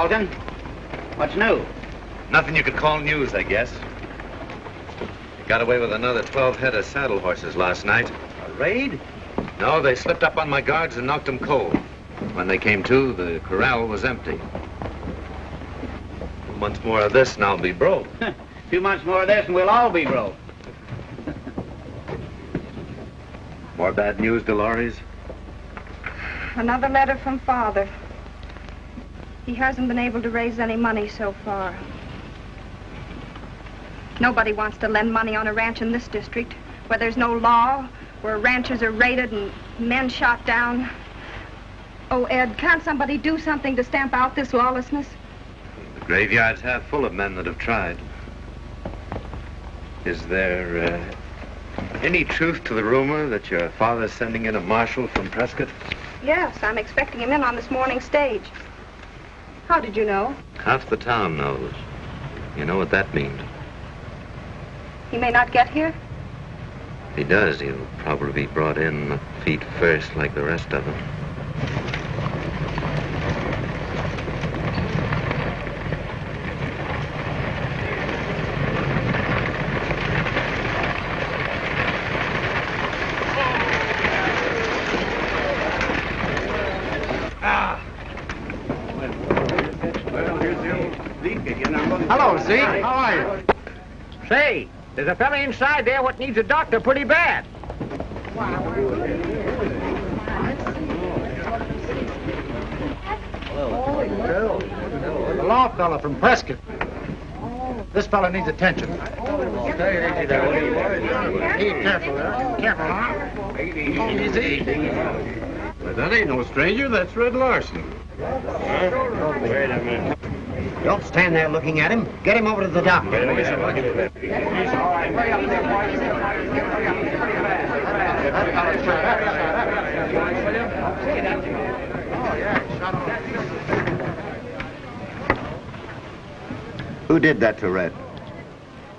Alton. What's new? Nothing you could call news, I guess. Got away with another 12 head of saddle horses last night. A raid? No, they slipped up on my guards and knocked them cold. When they came to, the corral was empty. 2 months more of this and I'll be broke. 2 months more of this and we'll all be broke. More bad news, Dolores? Another letter from Father. He hasn't been able to raise any money so far. Nobody wants to lend money on a ranch in this district, where there's no law, where ranchers are raided and men shot down. Oh, Ed, can't somebody do something to stamp out this lawlessness? The graveyard's half full of men that have tried. Is there any truth to the rumor that your father's sending in a marshal from Prescott? Yes, I'm expecting him in on this morning's stage. How did you know? Half the town knows. You know what that means. He may not get here? If he does, he'll probably be brought in feet first like the rest of them. Hello, Zeke. How are you? Say, there's a fella inside there what needs a doctor pretty bad. The law fella from Prescott. This fella needs attention. Be careful there. Careful, huh? Easy. But that ain't no stranger. That's Red Larson. Wait a minute. Don't stand there looking at him. Get him over to the doctor. Who did that to Red?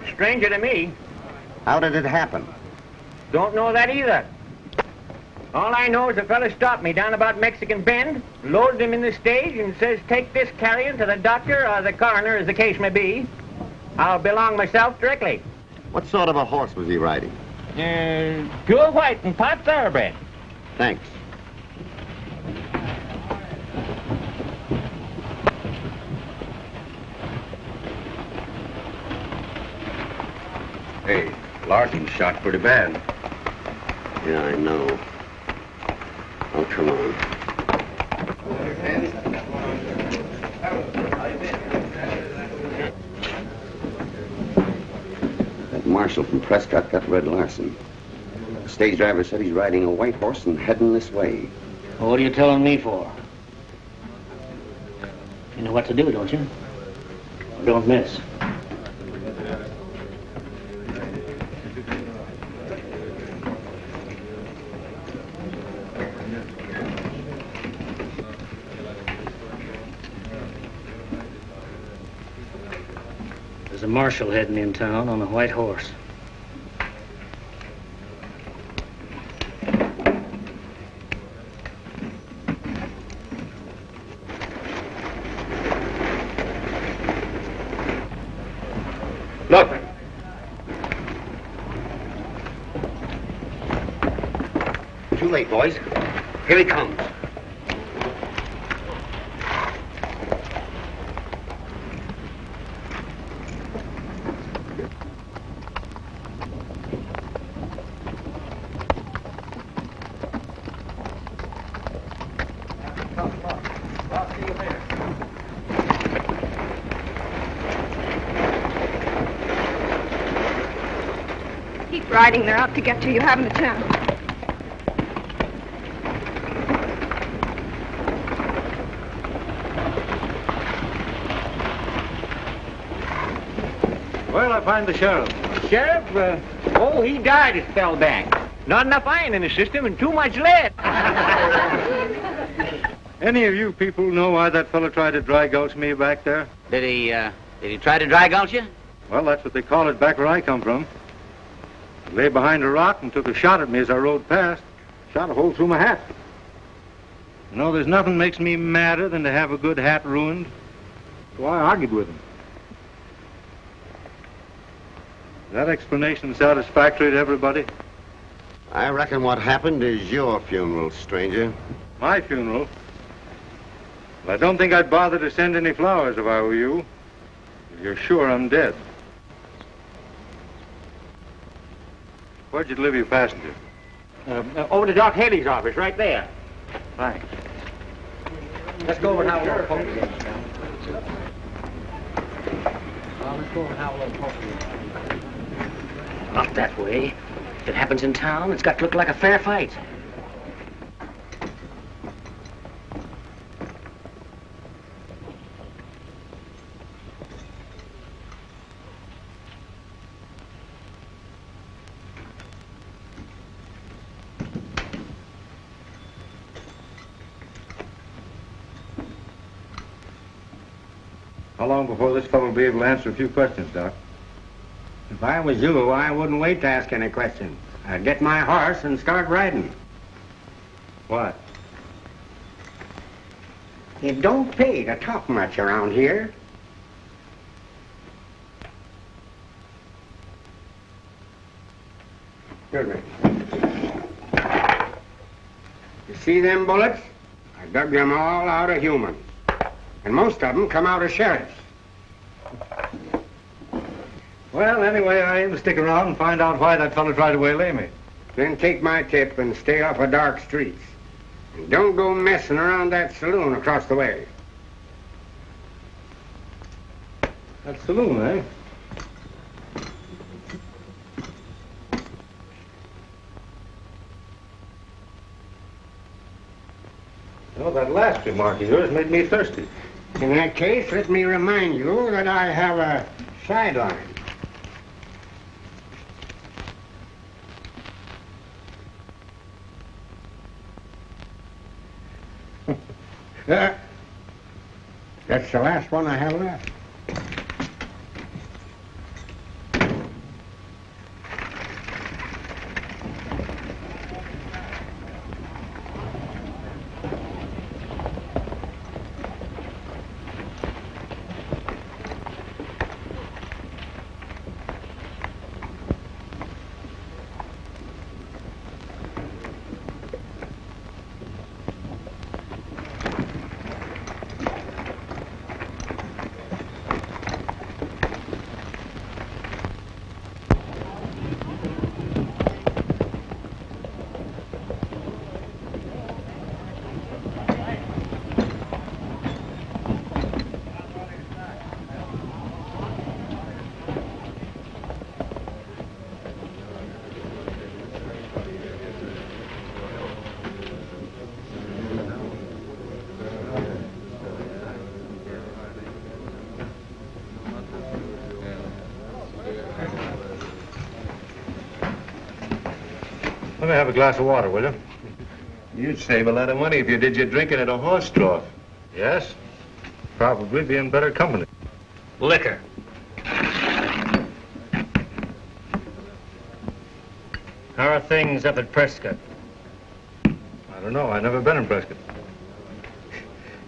Stranger to me. How did it happen? Don't know that either. All I know is the fella stopped me down about Mexican Bend, loaded him in the stage, and says, take this carrion to the doctor or the coroner, as the case may be. I'll belong myself directly. What sort of a horse was he riding? Pure white and pot thoroughbred. Thanks. Hey, Larson's shot pretty bad. Yeah, I know. Oh, come on. That marshal from Prescott got Red Larson. The stage driver said he's riding a white horse and heading this way. Well, what are you telling me for? You know what to do, don't you? Don't miss. There's a marshal heading in town on a white horse. Look. Too late, boys. Here he comes. Keep riding. They're out to get you. You haven't a chance. Well, I find the sheriff. Sheriff, he died at Spellbank. Not enough iron in the system and too much lead. Any of you people know why that fellow tried to dry gulch me back there? Did he try to dry gulch you? Well, that's what they call it back where I come from. He lay behind a rock and took a shot at me as I rode past. Shot a hole through my hat. You know, there's nothing makes me madder than to have a good hat ruined. So I argued with him. Is that explanation satisfactory to everybody? I reckon what happened is your funeral, stranger. My funeral? Well, I don't think I'd bother to send any flowers if I were you. You're sure I'm dead. Where'd you deliver your passenger? Over to Doc Haley's office, right there. Thanks. Let's go over and have a little poker. Let's go over and have a little poker. Not that way. If it happens in town, it's got to look like a fair fight. How long before this fellow will be able to answer a few questions, Doc? If I was you, I wouldn't wait to ask any questions. I'd get my horse and start riding. Why? It don't pay to talk much around here. Excuse me. You see them bullets? I dug them all out of humans. And most of them come out of sheriffs. Well, anyway, I aim to stick around and find out why that fellow tried to waylay me. Then take my tip and stay off of dark streets. And don't go messing around that saloon across the way. That saloon, eh? Well, that last remark of yours made me thirsty. In that case, let me remind you that I have a sideline. That's the last one I have left. Let me have a glass of water, will you? You'd save a lot of money if you did your drinking at a horse trough. Yes? Probably be in better company. Liquor. How are things up at Prescott? I don't know. I've never been in Prescott.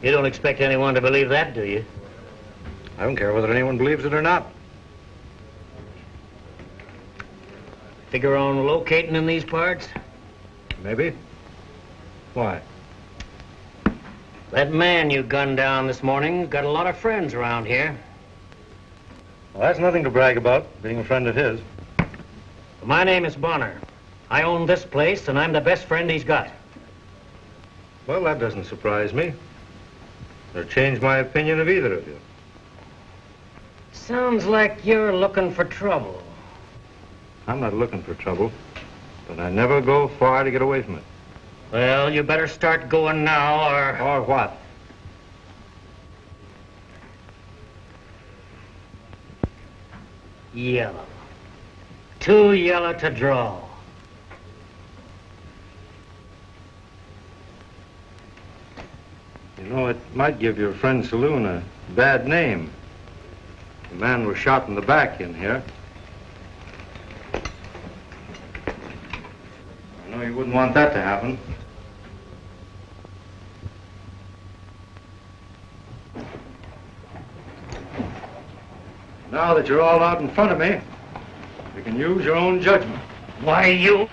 You don't expect anyone to believe that, do you? I don't care whether anyone believes it or not. Figure on locating in these parts? Maybe. Why? That man you gunned down this morning got a lot of friends around here. Well, that's nothing to brag about, being a friend of his. My name is Bonner. I own this place, and I'm the best friend he's got. Well, that doesn't surprise me. Or change my opinion of either of you. Sounds like you're looking for trouble. I'm not looking for trouble, but I never go far to get away from it. Well, you better start going now, or... Or what? Yellow. Too yellow to draw. You know, it might give your friend Saloon a bad name. The man was shot in the back in here. I know you wouldn't want that to happen. Now that you're all out in front of me, you can use your own judgment. Why, you...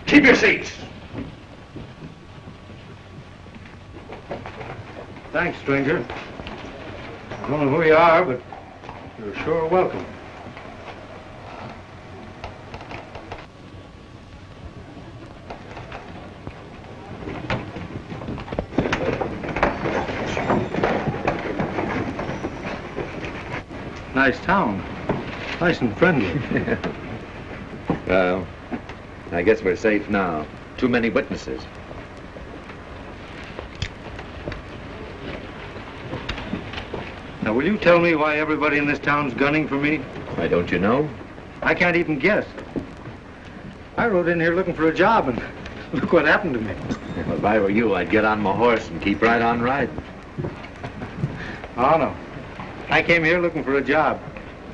Keep your seats. Thanks, stranger. I don't know who you are, but you're sure welcome. Nice town. Nice and friendly. Well, I guess we're safe now. Too many witnesses. Now, will you tell me why everybody in this town's gunning for me? Why, don't you know? I can't even guess. I rode in here looking for a job, and look what happened to me. Well, if I were you, I'd get on my horse and keep right on riding. Oh, no. I came here looking for a job,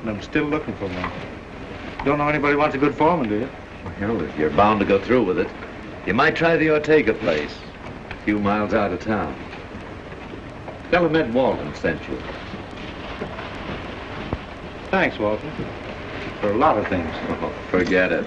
and I'm still looking for one. Don't know anybody wants a good foreman, do you? Well, if you're bound to go through with it, you might try the Ortega place, a few miles out of town. Tell him Ed Walton sent you. Thanks, Walton, for a lot of things. Oh, forget it.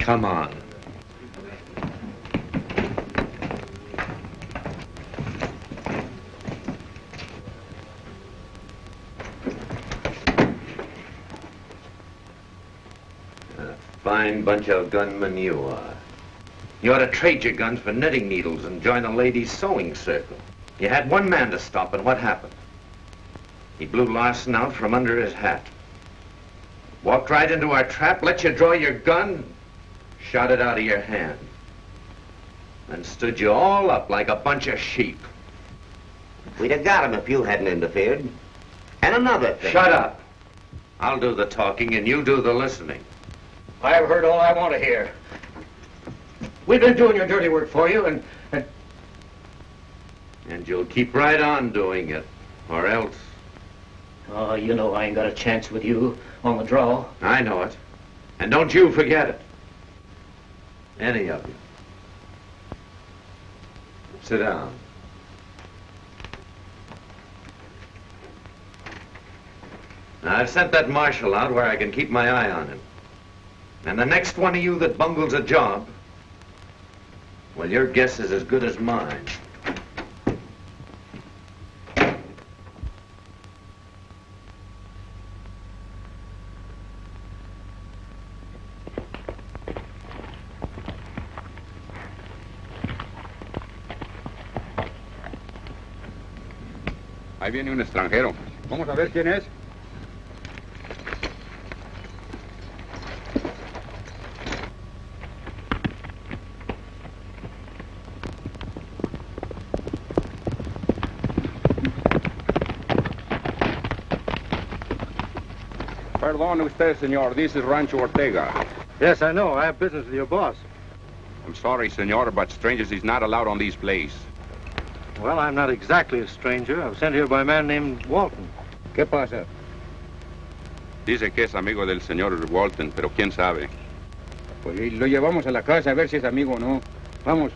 Come on. A fine bunch of gunmen you are. You ought to trade your guns for knitting needles and join a ladies' sewing circle. You had one man to stop, and what happened? He blew Larson out from under his hat. Walked right into our trap, let you draw your gun, shot it out of your hand, and stood you all up like a bunch of sheep. We'd have got him if you hadn't interfered. And another thing. Shut up. I'll do the talking and you do the listening. I've heard all I want to hear. We've been doing your dirty work for you, and... And you'll keep right on doing it, or else... Oh, you know I ain't got a chance with you on the draw. I know it. And don't you forget it. Any of you. Sit down. Now, I've sent that marshal out where I can keep my eye on him. And the next one of you that bungles a job, well, your guess is as good as mine. Ahí viene un extranjero. Vamos a ver quién es. Perdone usted, señor. This is Rancho Ortega. Yes, I know. I have business with your boss. I'm sorry, señor, but strangers is not allowed on this place. Well, I'm not exactly a stranger. I was sent here by a man named Walton. ¿Qué pasa? Dice que es amigo del señor Walton, pero quién sabe. Pues lo llevamos a la casa a ver si es amigo o no. Vamos.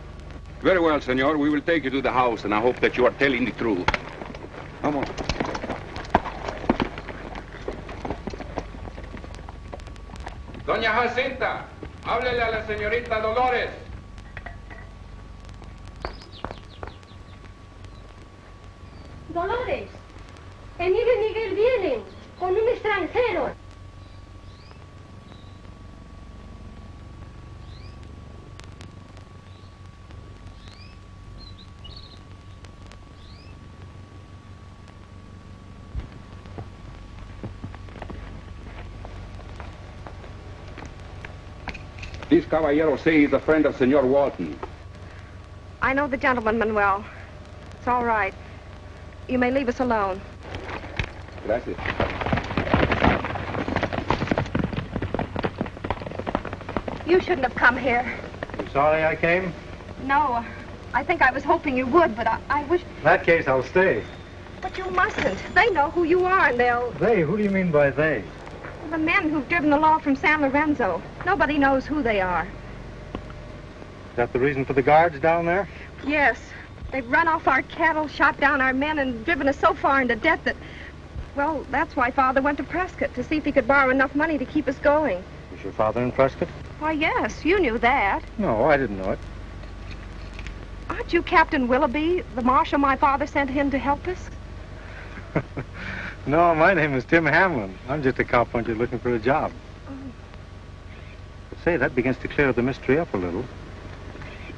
Very well, señor. We will take you to the house, and I hope that you are telling the truth. Vamos. Doña Jacinta, háblele a la señorita Dolores. Dolores, Emilio y Miguel vienen con un extranjero. This caballero say he's a friend of Senor Walton. I know the gentleman, Manuel. It's all right. You may leave us alone. Gracias. You shouldn't have come here. You sorry I came? No, I think I was hoping you would, but I wish... In that case, I'll stay. But you mustn't. They know who you are, and they'll... They? Who do you mean by they? The men who've driven the law from San Lorenzo. Nobody knows who they are. Is that the reason for the guards down there? Yes. They've run off our cattle, shot down our men, and driven us so far into debt that... Well, that's why Father went to Prescott, to see if he could borrow enough money to keep us going. Was your father in Prescott? Why, yes, you knew that. No, I didn't know it. Aren't you Captain Willoughby, the marshal my father sent in to help us? No, my name is Tim Hamlin. I'm just a cowpuncher looking for a job. Oh. But say, that begins to clear the mystery up a little.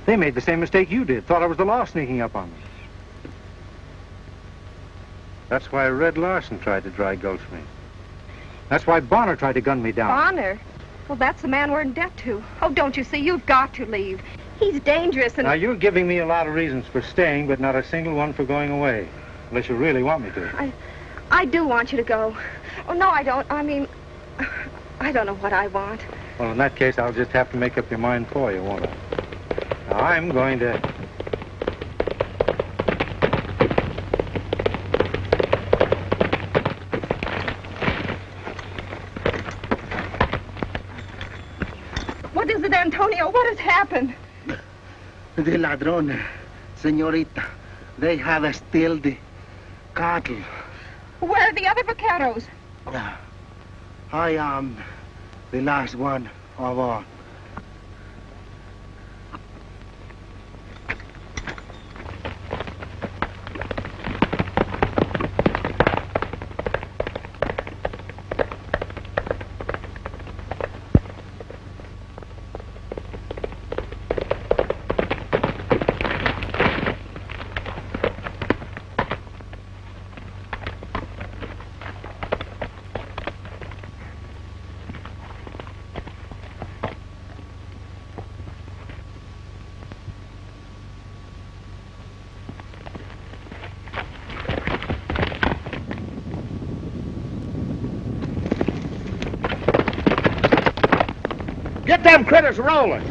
They made the same mistake you did. Thought I was the law sneaking up on them. That's why Red Larson tried to dry gulch me. That's why Bonner tried to gun me down. Bonner? Well, that's the man we're in debt to. Oh, don't you see? You've got to leave. He's dangerous and... Now, you're giving me a lot of reasons for staying, but not a single one for going away. Unless you really want me to. I do want you to go. Oh, no, I don't. I mean, I don't know what I want. Well, in that case, I'll just have to make up your mind for you, won't I? Now, I'm going to... What is it, Antonio? What has happened? The ladrón, señorita. They have steal the cattle. Where are the other vaqueros? I am the last one of all. Get them critters rolling.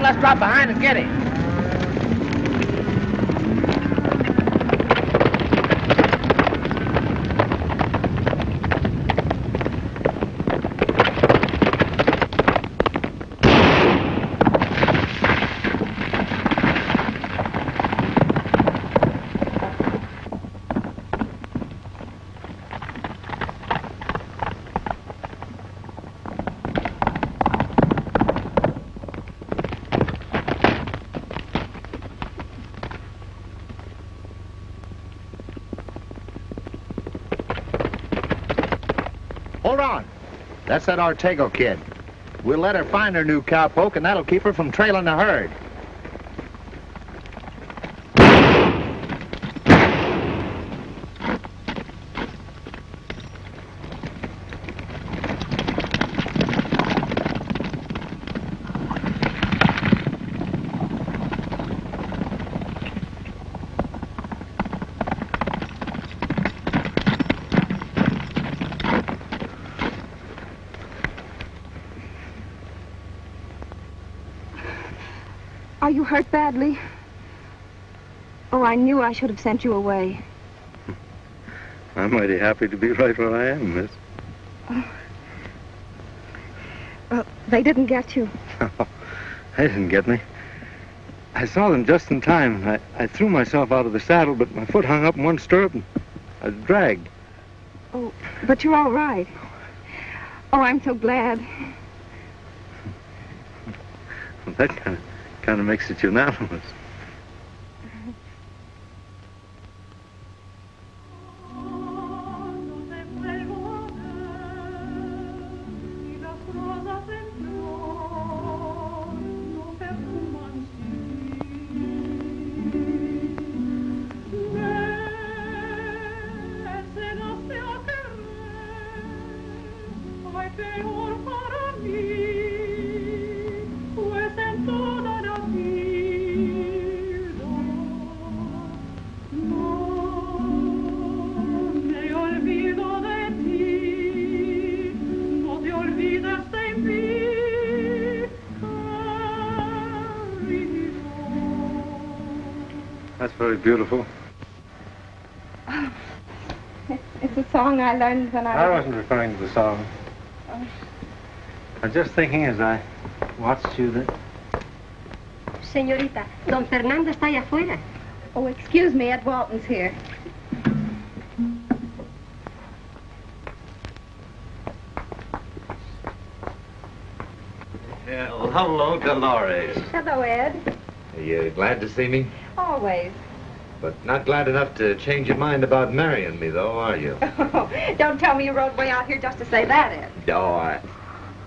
Let's drop behind and get him. Hold on. That's that Ortego kid. We'll let her find her new cowpoke, and that'll keep her from trailing the herd. Are you hurt badly? Oh, I knew I should have sent you away. I'm mighty happy to be right where I am, miss. Well, they didn't get you. They didn't get me. I saw them just in time. I threw myself out of the saddle, but my foot hung up in one stirrup and I was dragged. Oh, but you're all right. Oh, I'm so glad. Well, that kind of makes it unanimous. That's very beautiful. Oh, it's a song I learned when I wasn't referring to the song. Oh. I'm just thinking as I watched you that... Señorita, don Fernando está allá afuera. Oh, excuse me, Ed Walton's here. Yeah, well, hello, Dolores. Hello, Ed. Are you glad to see me? Always. But not glad enough to change your mind about marrying me, though, are you? Oh, don't tell me you rode way out here just to say that, Ed. No,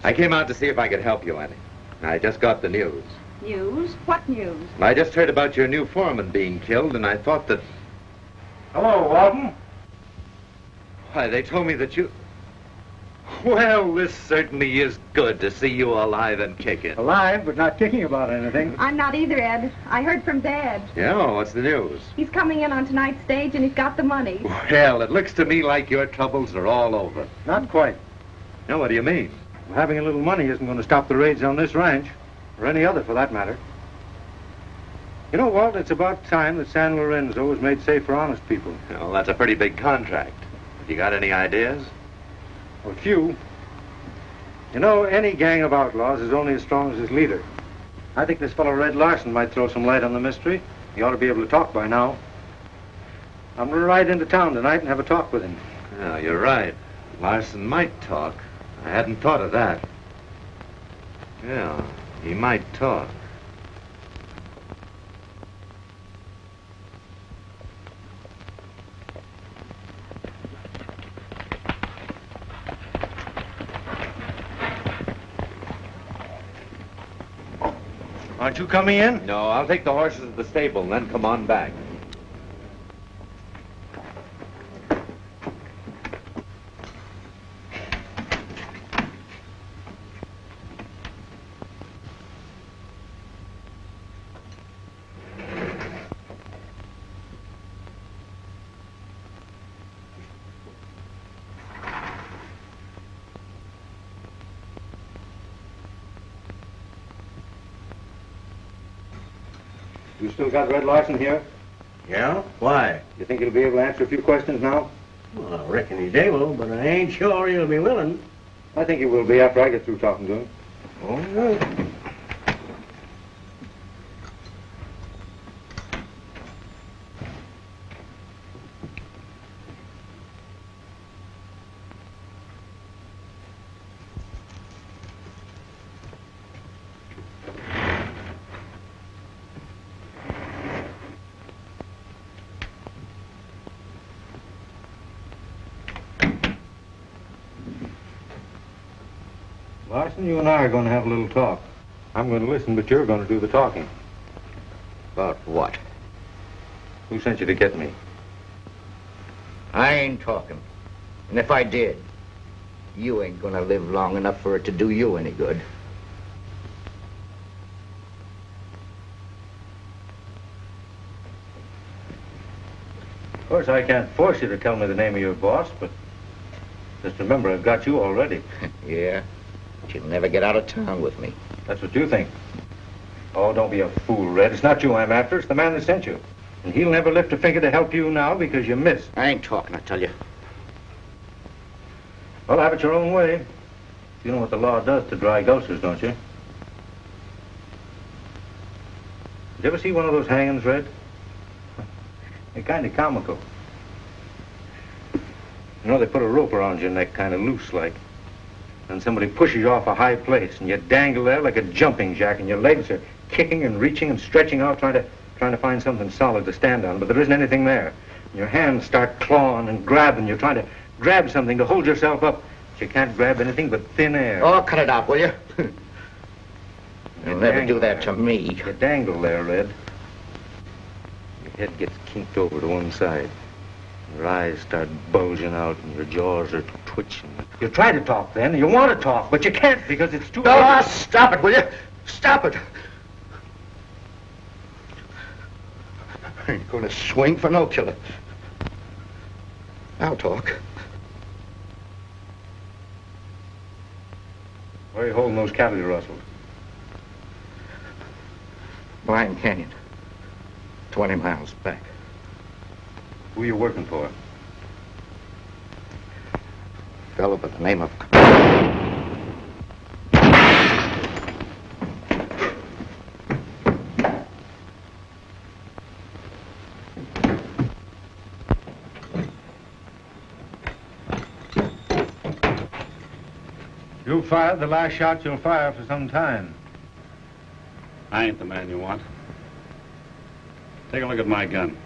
I came out to see if I could help you, Annie. I just got the news. News? What news? I just heard about your new foreman being killed, and I thought that... Hello, Walton. Why, they told me that you... Well, this certainly is good to see you alive and kicking. Alive, but not kicking about anything. I'm not either, Ed. I heard from Dad. Yeah, well, what's the news? He's coming in on tonight's stage, and he's got the money. Well, it looks to me like your troubles are all over. Not quite. Now, what do you mean? Having a little money isn't going to stop the raids on this ranch, or any other for that matter. You know, Walt, it's about time that San Lorenzo was made safe for honest people. Well, that's a pretty big contract. You got any ideas? A few. You know, any gang of outlaws is only as strong as its leader. I think this fellow Red Larson might throw some light on the mystery. He ought to be able to talk by now. I'm going to ride into town tonight and have a talk with him. Yeah, you're right. Larson might talk. I hadn't thought of that. Yeah, he might talk. Aren't you coming in? No, I'll take the horses to the stable and then come on back. You still got Red Larson here? Yeah? Why? You think he'll be able to answer a few questions now? Well, I reckon he's able, but I ain't sure he'll be willing. I think he will be after I get through talking to him. All right. Larson, you and I are going to have a little talk. I'm going to listen, but you're going to do the talking. About what? Who sent you to get me? I ain't talking. And if I did, you ain't gonna live long enough for it to do you any good. Of course, I can't force you to tell me the name of your boss, but just remember, I've got you already. Yeah? But you'll never get out of town with me. That's what you think. Oh, don't be a fool, Red. It's not you I'm after. It's the man that sent you. And he'll never lift a finger to help you now because you missed. I ain't talking, I tell you. Well, have it your own way. You know what the law does to dry gulchers, don't you? you ever see one of those hangings, Red? They're kind of comical. You know, they put a rope around your neck, kind of loose like. And somebody pushes you off a high place, and you dangle there like a jumping jack, and your legs are kicking and reaching and stretching out, trying to find something solid to stand on, but there isn't anything there. Your hands start clawing and grabbing. You're trying to grab something to hold yourself up. But you can't grab anything but thin air. Oh, cut it out, will you? You'll never do that to me. You dangle there, Red. Your head gets kinked over to one side. Your eyes start bulging out and your jaws are twitching. You try to talk then, you want to talk, but you can't because it's too... Oh, stop it, will you? Stop it. I ain't gonna swing for no killer. I'll talk. Where are you holding those cattle you rustled? Blind Canyon. 20 miles back. Who are you working for? Fellow by the name of... You fired the last shot you'll fire for some time. I ain't the man you want. Take a look at my gun.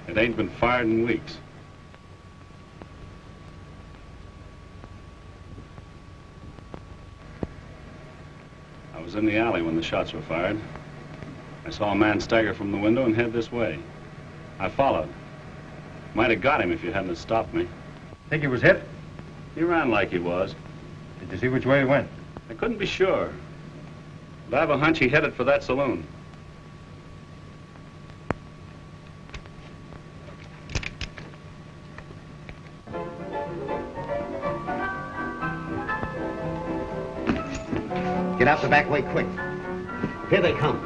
It ain't been fired in weeks. I was in the alley when the shots were fired. I saw a man stagger from the window and head this way. I followed. Might have got him if you hadn't have stopped me. Think he was hit? He ran like he was. Did you see which way he went? I couldn't be sure. But I have a hunch he headed for that saloon. Get out the back way quick. Here they come.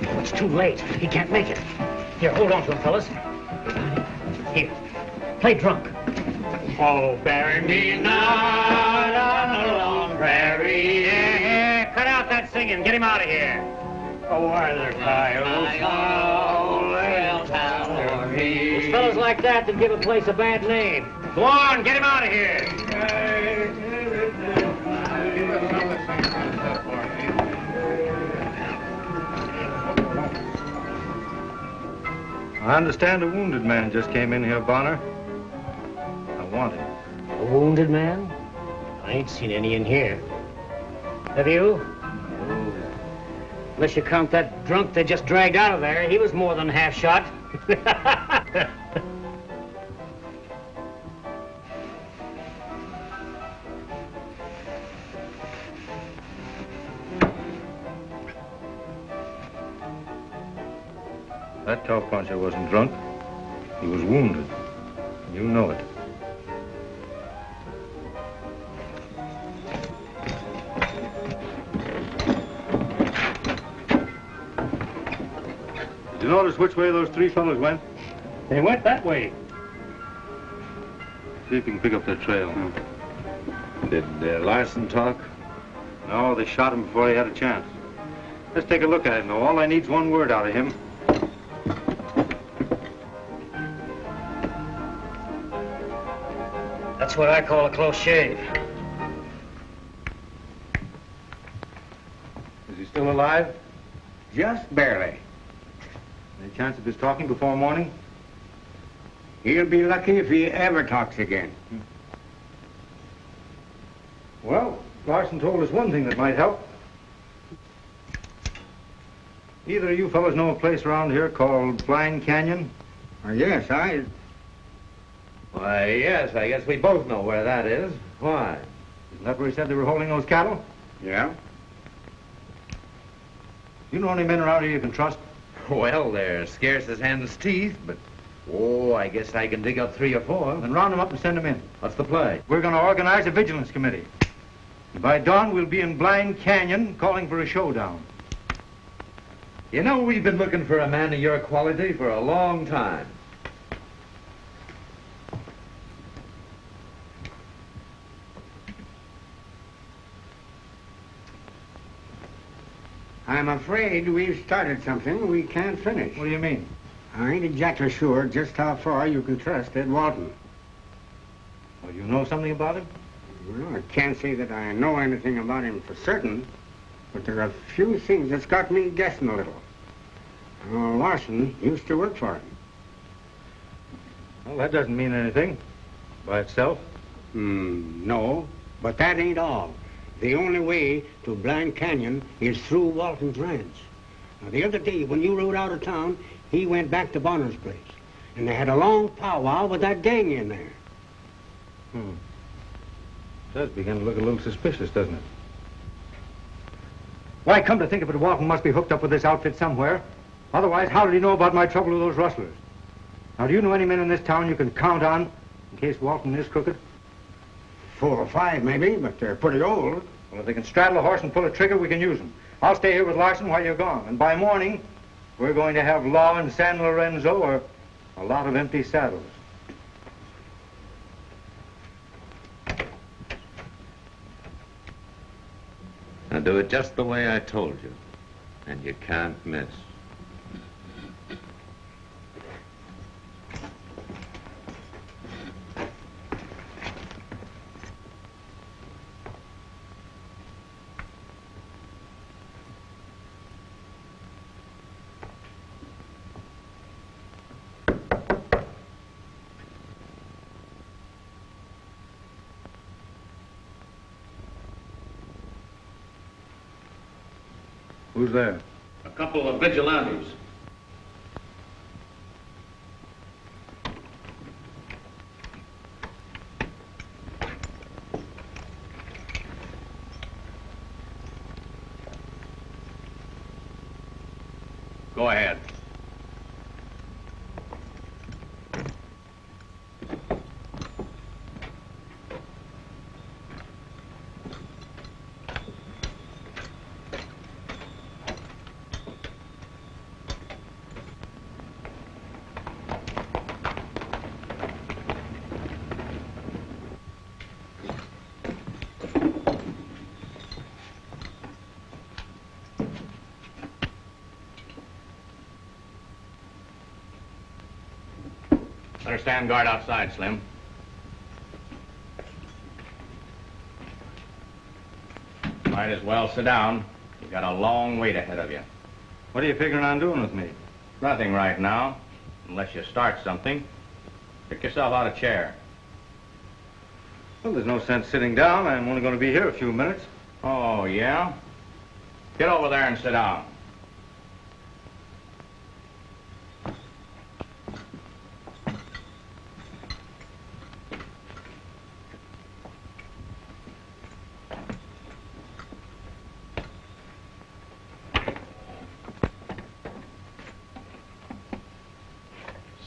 Oh, it's too late. He can't make it. Here, hold on to him, fellas. Here, play drunk. Oh, bury me not on the lone prairie. Yeah, cut out that singing. Get him out of here. Oh, are there It's fellas like that that give a place a bad name. Go on, get him out of here. I understand a wounded man just came in here, Bonner. I want him. A wounded man? I ain't seen any in here. Have you? No. Unless you count that drunk they just dragged out of there. He was more than half shot. That cowpuncher wasn't drunk. He was wounded. You know it. Did you notice which way those three fellas went? They went that way. See if you can pick up their trail. Did Larson talk? No, they shot him before he had a chance. Let's take a look at him, though. All I need's one word out of him. That's what I call a close shave. Is he still alive? Just barely. Any chance of his talking before morning? He'll be lucky if he ever talks again. Well, Larson told us one thing that might help. Either of you fellas know a place around here called Blind Canyon? Yes, Why, yes, I guess we both know where that is. Why? Isn't that where he said they were holding those cattle? Yeah. You know any men around here you can trust? Well, they're scarce as hen's teeth, but... Oh, I guess I can dig up 3 or 4. Then round them up and send them in. What's the play? We're going to organize a vigilance committee. And by dawn, we'll be in Blind Canyon calling for a showdown. You know, we've been looking for a man of your quality for a long time. I'm afraid we've started something we can't finish. What do you mean? I ain't exactly sure just how far you can trust Ed Walton. Well, you know something about him? Well, I can't say that I know anything about him for certain, but there are a few things that's got me guessing a little. Larson used to work for him. Well, that doesn't mean anything by itself. No, but that ain't all. The only way to Blind Canyon is through Walton's ranch. Now, the other day, when you rode out of town, he went back to Bonner's place, and they had a long powwow with that gang in there. Does begin to look a little suspicious, doesn't it? Why, come to think of it, Walton must be hooked up with this outfit somewhere. Otherwise, how did he know about my trouble with those rustlers? Now, do you know any men in this town you can count on in case Walton is crooked? 4 or 5, maybe, but they're pretty old. Well, if they can straddle a horse and pull a trigger, we can use them. I'll stay here with Larson while you're gone. And by morning, we're going to have Law in San Lorenzo or a lot of empty saddles. Now do it just the way I told you, and you can't miss. Who's there? A couple of vigilantes. Go ahead. Better stand guard outside, Slim. Might as well sit down. You've got a long wait ahead of you. What are you figuring on doing with me? Nothing right now, unless you start something. Pick yourself out a chair. Well, there's no sense sitting down. I'm only going to be here a few minutes. Oh, yeah? Get over there and sit down.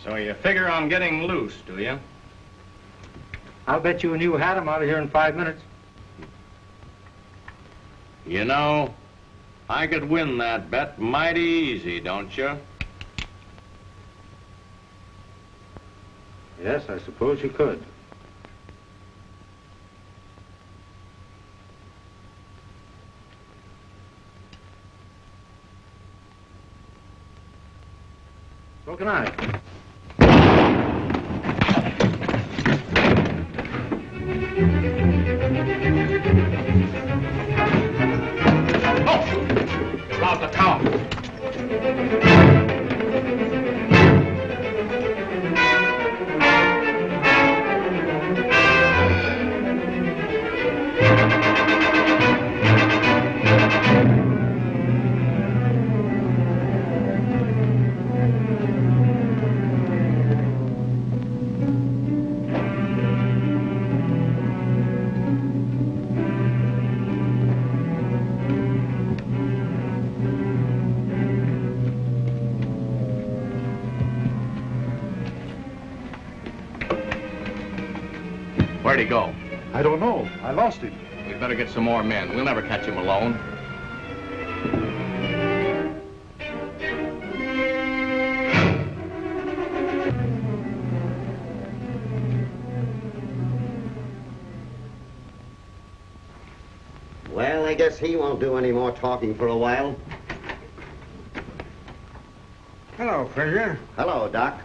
So you figure on getting loose, do you? I'll bet you a new hat I'm out of here in 5 minutes. You know, I could win that bet mighty easy, don't you? Yes, I suppose you could. So can I. Out the town. Where'd he go? I don't know. I lost him. We'd better get some more men. We'll never catch him alone. Well, I guess he won't do any more talking for a while. Hello, Fraser. Hello, Doc.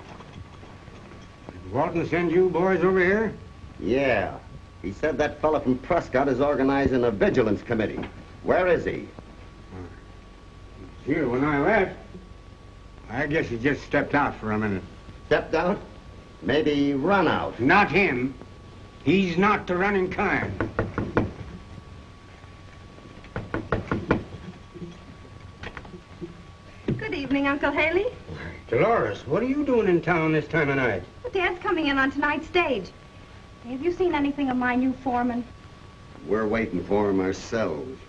Did Walton send you boys over here? Yeah. He said that fella from Prescott is organizing a vigilance committee. Where is he? Here when I left. I guess he just stepped out for a minute. Stepped out? Maybe run out. Not him. He's not the running kind. Good evening, Uncle Haley. Dolores, what are you doing in town this time of night? Well, Dad's coming in on tonight's stage. Have you seen anything of my new foreman? We're waiting for him ourselves.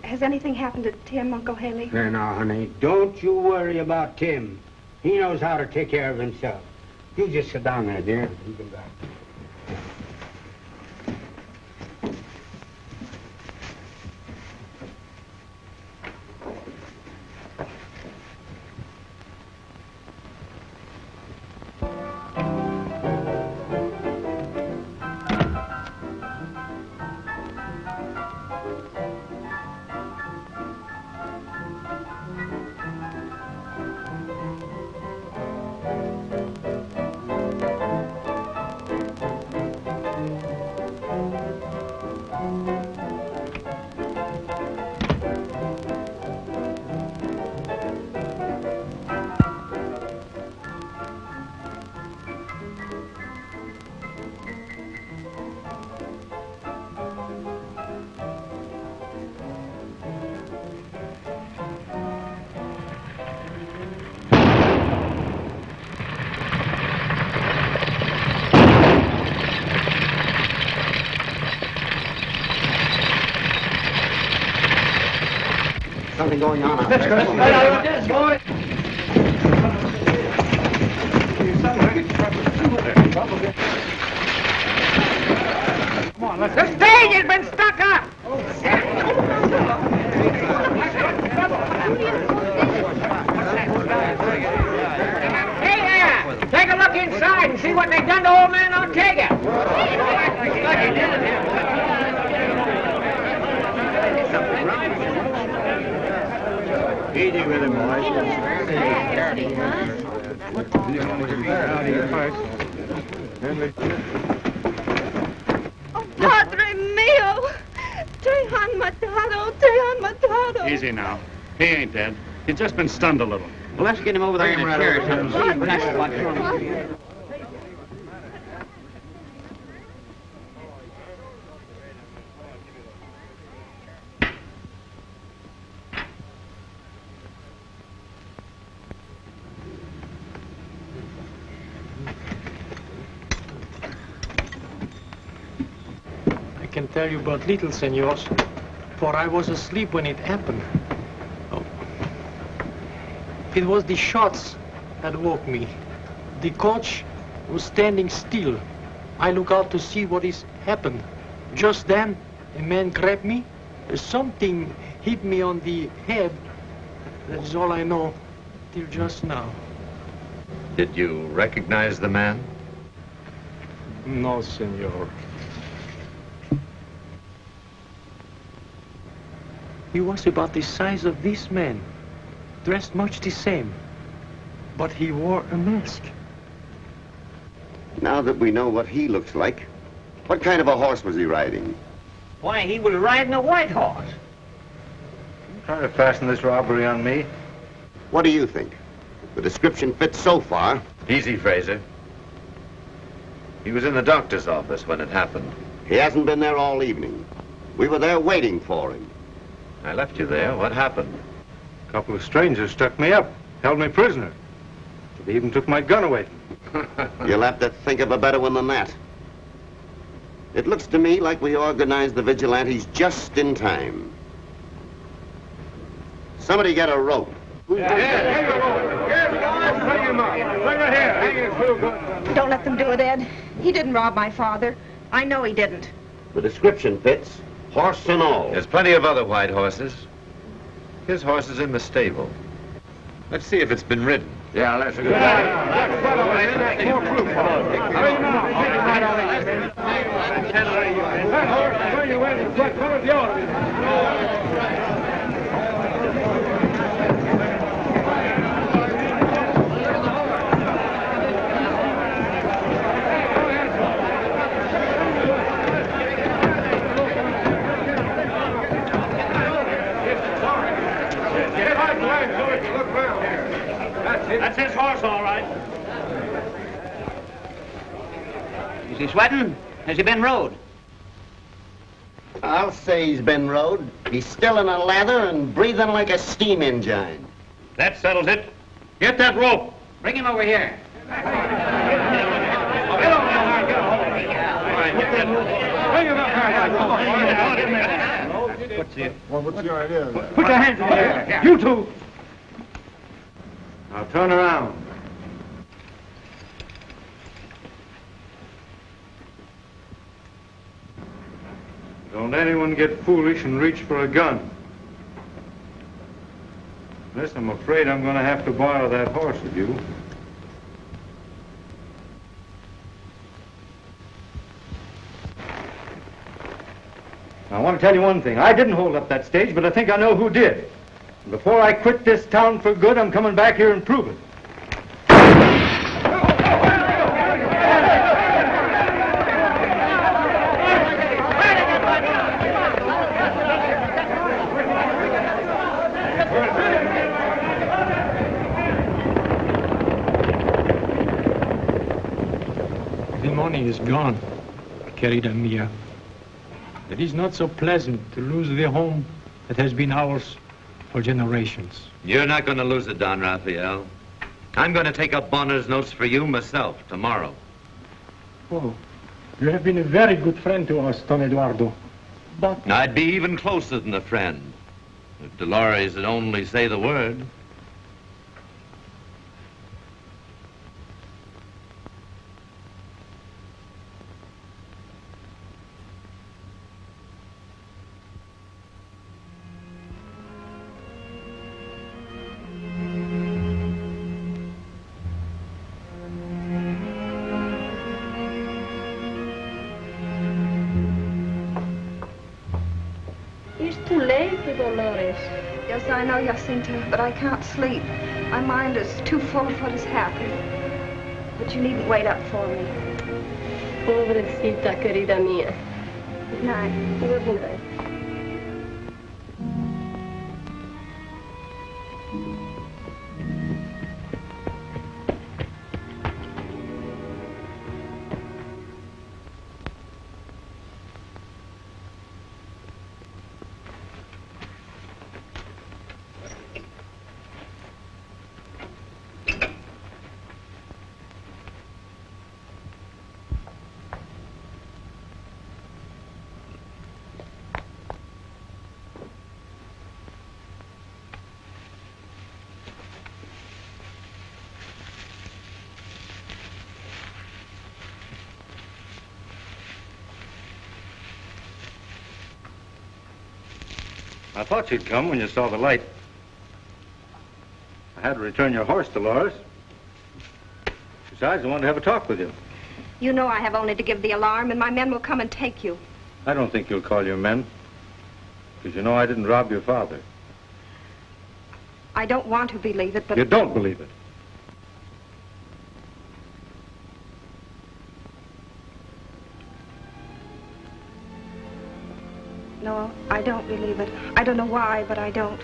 Has anything happened to Tim, Uncle Haley? There now, honey, don't you worry about Tim. He knows how to take care of himself. You just sit down there, dear. You go back. Something going on out there. Come on, let's... The stage has been stuck up! Hey there! Take a look inside and see what they've done to old man Ortega. Easy with him, boys. Oh, Padre mio! Tehan matado, tehan matado. Easy now. He ain't dead. He's just been stunned a little. Well, let's get him over there in a chair. I can tell you but little, senors, for I was asleep when it happened. Oh. It was the shots that woke me. The coach was standing still. I look out to see what is happened. Just then, a man grabbed me. Something hit me on the head. That is all I know till just now. Did you recognize the man? No, senor. He was about the size of this man, dressed much the same, but he wore a mask. Now that we know what he looks like, what kind of a horse was he riding? Why, he was riding a white horse. Trying to fasten this robbery on me. What do you think? The description fits so far. Easy, Fraser. He was in the doctor's office when it happened. He hasn't been there all evening. We were there waiting for him. I left you there. What happened? A couple of strangers stuck me up, held me prisoner. They even took my gun away from me. You'll have to think of a better one than that. It looks to me like we organized the vigilantes just in time. Somebody get a rope. Bring him up. Bring her here. Hang his fool good. Don't let them do it, Ed. He didn't rob my father. I know he didn't. The description fits, horse and all. There's plenty of other white horses. His horse is in the stable. Let's see if it's been ridden. Yeah, let's go. More proof. That's his horse, all right. Is he sweating? Has he been rode? I'll say he's been rode. He's still in a lather and breathing like a steam engine. That settles it. Get that rope. Bring him over here. What's your idea? Put your hands in the air. You two. Now turn around. Don't anyone get foolish and reach for a gun. Unless I'm afraid I'm going to have to borrow that horse of you. Now, I want to tell you one thing. I didn't hold up that stage, but I think I know who did. And before I quit this town for good, I'm coming back here and prove it. The money is gone, querida mia. It is not so pleasant to lose the home that has been ours for generations. You're not going to lose it, Don Raphael. I'm going to take up Bonner's notes for you myself tomorrow. Oh, you have been a very good friend to us, Don Eduardo. But I'd be even closer than a friend if Dolores would only say the word. Dolores. Yes, I know, Jacinta, but I can't sleep. My mind is too full of what has happened. But you needn't wait up for me. Pobrecita, querida mía. Good night. Good night. I thought you'd come when you saw the light. I had to return your horse, Dolores. Besides, I wanted to have a talk with you. You know I have only to give the alarm, and my men will come and take you. I don't think you'll call your men. Because you know I didn't rob your father. I don't want to believe it, but... You don't believe it. No, I don't believe it. I don't know why, but I don't.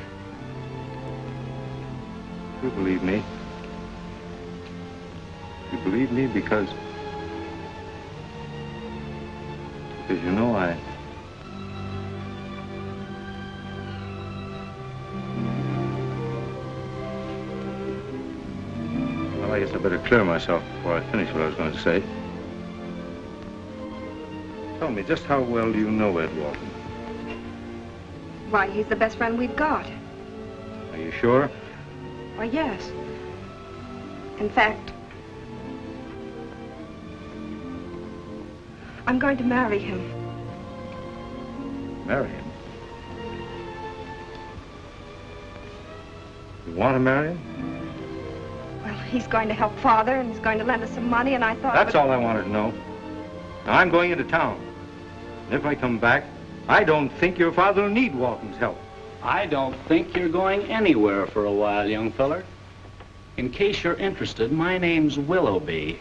You believe me. You believe me because you know I... Well, I guess I better clear myself before I finish what I was going to say. Tell me, just how well do you know Ed Walton? Why, he's the best friend we've got. Are you sure? Why, yes. In fact, I'm going to marry him. Marry him? You want to marry him? Well, he's going to help Father, and he's going to lend us some money, and I thought... That's all I wanted to know. Now, I'm going into town. If I come back, I don't think your father will need Walton's help. I don't think you're going anywhere for a while, young feller. In case you're interested, my name's Willoughby.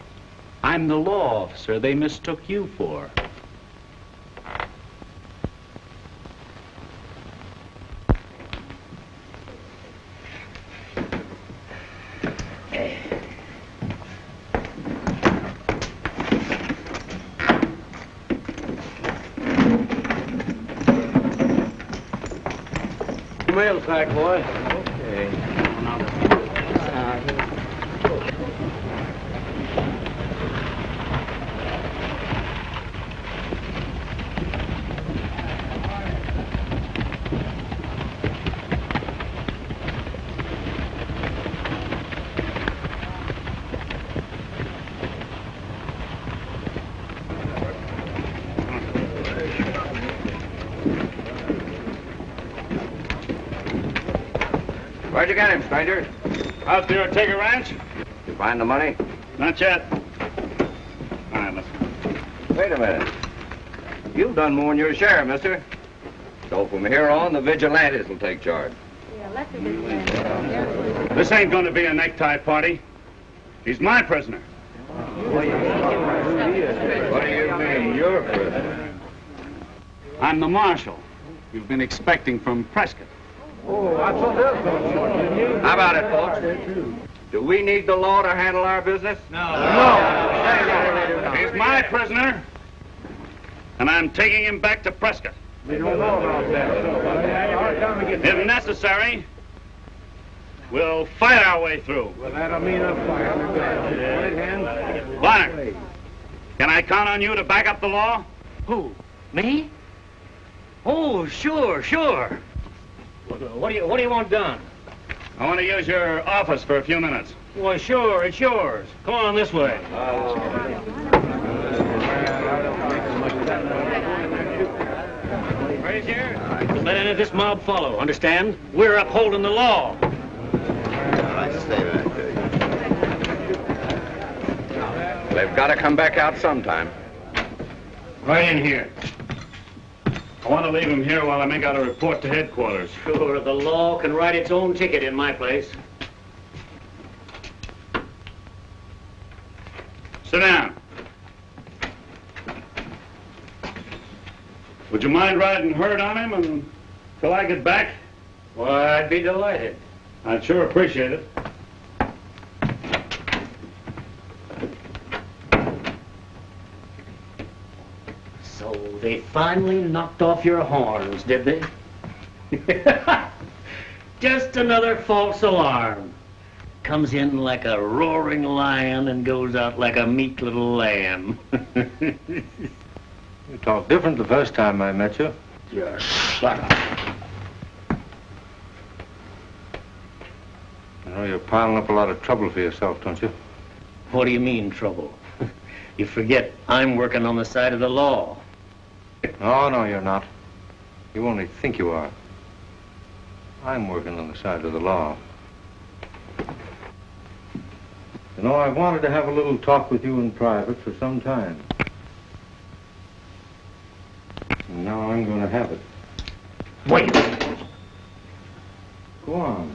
I'm the law officer they mistook you for. Mail sack, boy. Okay. Where'd you get him, stranger? Out there at Taker Ranch? You find the money? Not yet. All right, listen. Wait a minute. You've done more than your share, mister. So from here on, the vigilantes will take charge. This ain't going to be a necktie party. He's my prisoner. What do you mean, your prisoner? I'm the marshal you've been expecting from Prescott. Oh, that's what this is. How about it, folks? Do we need the law to handle our business? No. He's my prisoner, and I'm taking him back to Prescott. We don't know about that. If necessary, we'll fight our way through. Well, that'll mean a fight. Bonner, can I count on you to back up the law? Who? Me? Oh, sure. What do you want done? I want to use your office for a few minutes. Well, sure, it's yours. Come on this way. Frazier, let any of this mob follow, understand? We're upholding the law. I stay back there. They've got to come back out sometime. Right in here. I want to leave him here while I make out a report to headquarters. Sure, the law can write its own ticket in my place. Sit down. Would you mind riding herd on him until I get back? Why, I'd be delighted. I'd sure appreciate it. So they finally knocked off your horns, did they? Just another false alarm. Comes in like a roaring lion and goes out like a meek little lamb. You talked different the first time I met you. Just shut up. You know, you're piling up a lot of trouble for yourself, don't you? What do you mean, trouble? You forget I'm working on the side of the law. Oh, no, you're not. You only think you are. I'm working on the side of the law. You know, I've wanted to have a little talk with you in private for some time. And now I'm going to have it. Wait. Go on.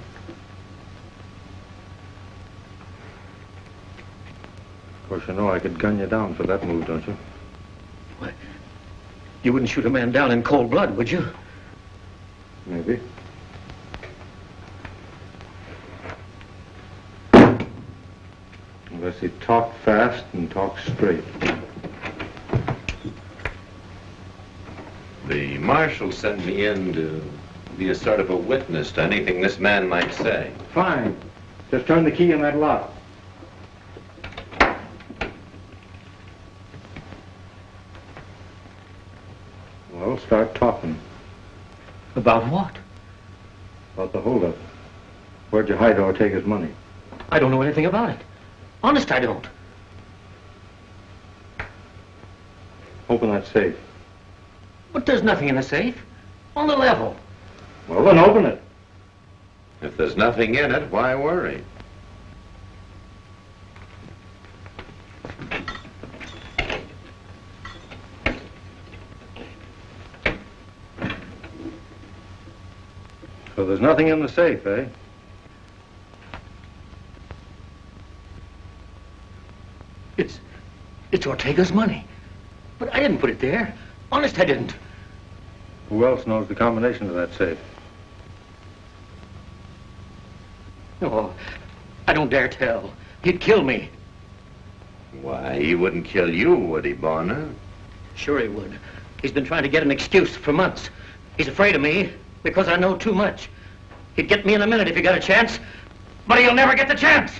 Of course, you know I could gun you down for that move, don't you? What? You wouldn't shoot a man down in cold blood, would you? Maybe. Unless he talked fast and talked straight. The marshal sent me in to be a sort of a witness to anything this man might say. Fine. Just turn the key in that lock. Well, start talking. About what? About the holdup. Where'd you hide Ortega's money? I don't know anything about it. Honest, I don't. Open that safe. But there's nothing in the safe. On the level. Well, then open it. If there's nothing in it, why worry? there's nothing in the safe, eh? It's Ortega's money. But I didn't put it there. Honest, I didn't. Who else knows the combination to that safe? No, I don't dare tell. He'd kill me. Why, he wouldn't kill you, would he, Bonner? Sure he would. He's been trying to get an excuse for months. He's afraid of me because I know too much. He'd get me in a minute if he got a chance, but he'll never get the chance.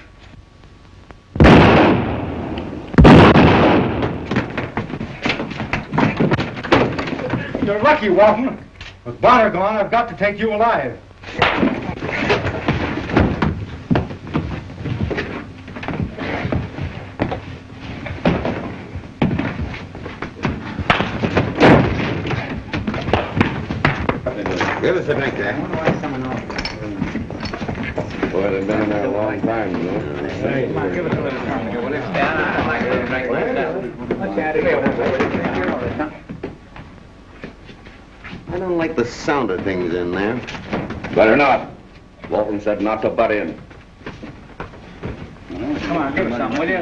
You're lucky, Walton. With Bonner gone, I've got to take you alive. Give us a drink there. Boy, they've been in there a long time, you know. Come on, give us a little something. I don't like the sound of things in there. Better not. Walton said not to butt in. Come on, give us something, will you?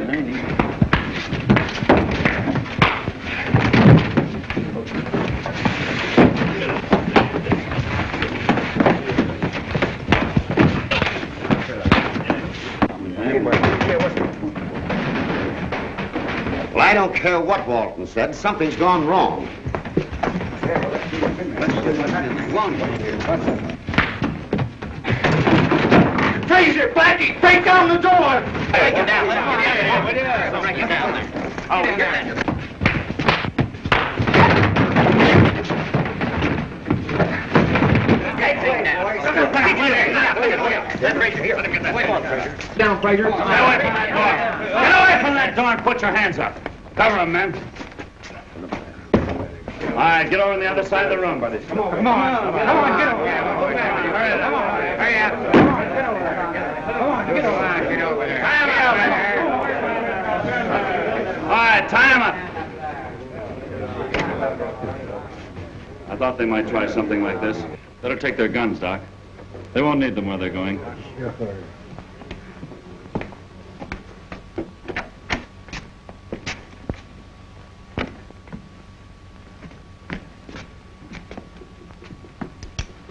Well, I don't care what Walton said. Something's gone wrong. Fraser, Blackie, break down the door! Break it down. Break it down there. Oh, get that. Down, Fraser. Get away from that door and put your hands up. Cover him, men. All right, get over on the other side of the room, buddy. Come on, get over. Hurry up. Get over there. All right, tie him up. I thought they might try something like this. Better take their guns, Doc. They won't need them where they're going.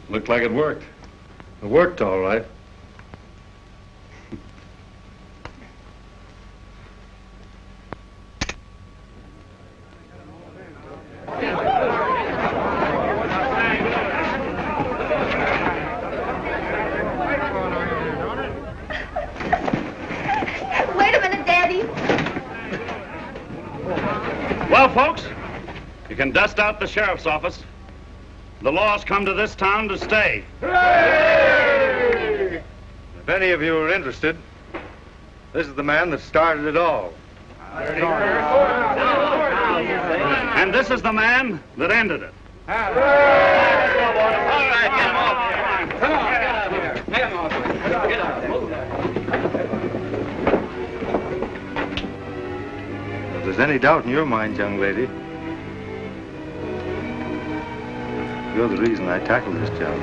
Looked like it worked. It worked all right. Wait a minute, Daddy. Well, folks, you can dust out the sheriff's office. The law's come to this town to stay. Hooray! If any of you are interested, this is the man that started it all. And this is the man that ended it. All right, get him off. Come on, get out of here. Get him off. Get out. If there's any doubt in your mind, young lady, you're the reason I tackled this job.